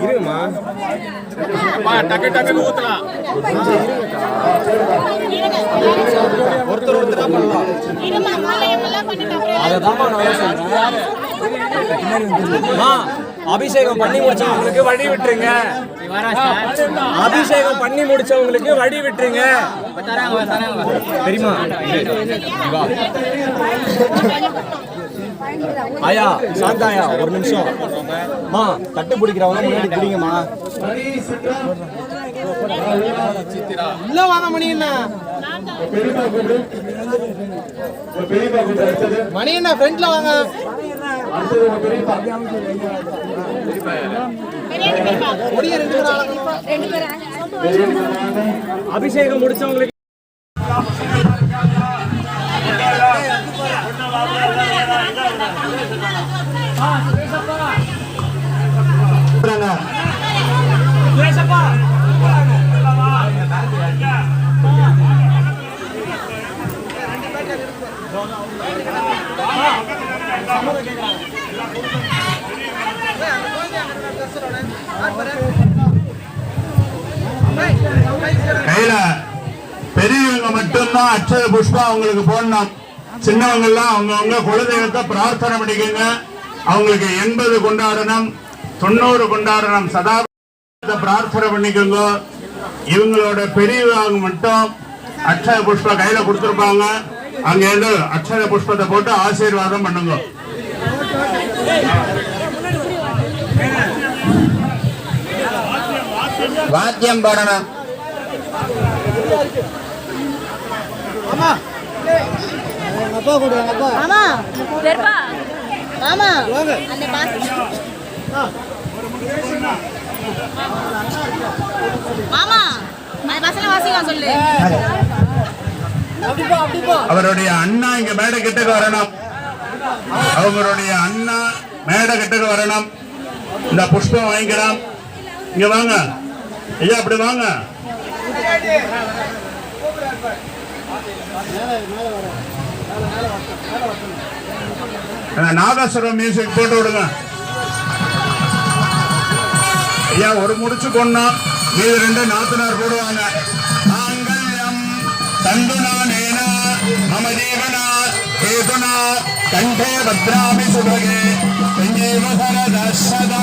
இருமா டக்கு டக்குன்னு ஊத்தலாம். ஒருத்தர் ஒருத்தரா பண்ணலாம். அபிஷேகம் பண்ணி முடிச்சவங்களுக்கு வழி விட்டுருங்க. அபிஷேகம் பண்ணி முடிச்சவங்களுக்கு வழி விட்டுருங்க. தெரியுமா? ஆயா சாந்தாயா ஒரு நிமிஷம் மா தட்டு பிடிக்கிறவங்க முன்னாடி பிடிங்கம்மா. உள்ள வாங்க மணி அண்ணா. மணி அண்ணா ஃப்ரண்ட்ல வாங்க. அபிஷேகம் முடிச்சவங்களுக்கு கையில பெரியவங்க மட்டும்தான் அட்சய புஷ்பா அவங்களுக்கு போடணும். சின்னவங்க எல்லாம் அவங்கவுங்க குலதெய்வத்தை பிரார்த்தனை பண்ணிக்கோங்க. அவங்களுக்கு 80 கொண்டாடணும், 90 கொண்டாடணும், சதா பிரார்த்தனை பண்ணிக்கோங்க. இவங்களோட பெரியவங்க மட்டும் அட்சய புஷ்பா கையில கொடுத்துருப்பாங்க. அங்க இருந்து அட்சய புஷ்பத்தை போட்டு ஆசீர்வாதம் பண்ணுங்க. வாத்தியம் பாடணும். அவருடைய அண்ணா இங்க மேடை கிட்டக்கு வரணும். அவங்களுடைய அண்ணா மேடை கிட்டக்கு வரணும். இந்த புஷ்பம் வாங்கிக்கலாம். இங்க வாங்க ஐயா, அப்படி வாங்க. நாகாசுரம் மியூசிக் போட்டு விடுங்க ஐயா. ஒரு முடிச்சு கொண்டா மீது 2 நாத்தனார் போடுவாங்க. ஆங்கல்யம் தந்துனானேன மம ஜீவனா கேதுனா கண்டே பத்ராமி சுபகே சஞ்சீவ சரத சதா